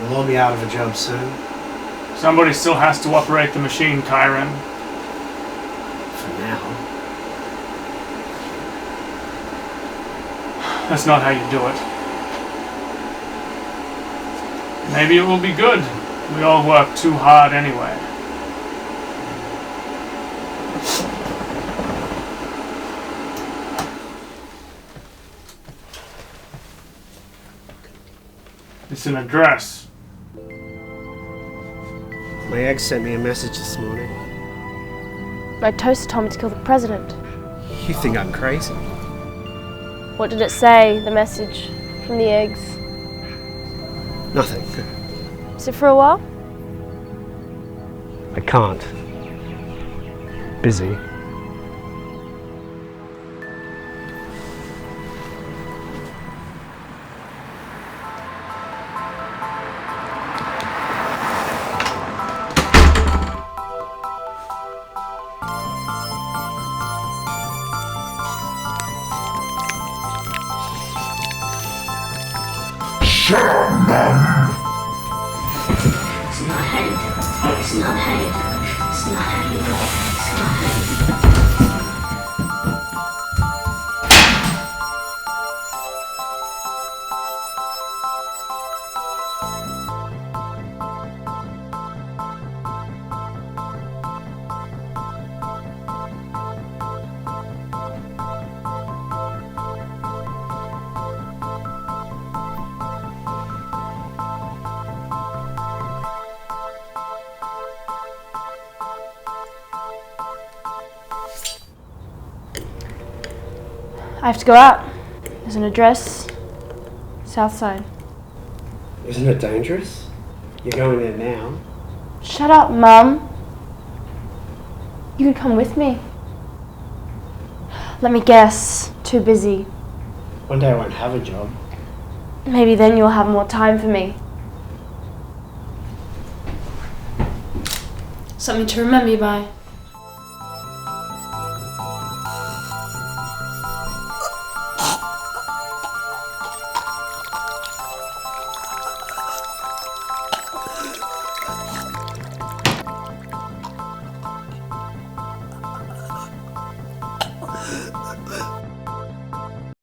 You'll all be out of a job soon. Somebody still has to operate the machine, Kyran. For now. That's not how you do it. Maybe it will be good. We all work too hard anyway. It's an address. My ex sent me a message this morning. My toaster told me to kill the president. You think I'm crazy? What did it say, the message from the eggs? Nothing. Is it for a while? I can't. Busy. Shut up, Mum! It's not how you do it. It's not how you do it. It's not how you do it. It's not how you do it. I have to go out. There's an address. South side. Isn't it dangerous? You're going there now. Shut up, Mum. You can come with me. Let me guess. Too busy. One day I won't have a job. Maybe then you'll have more time for me. Something to remember you by.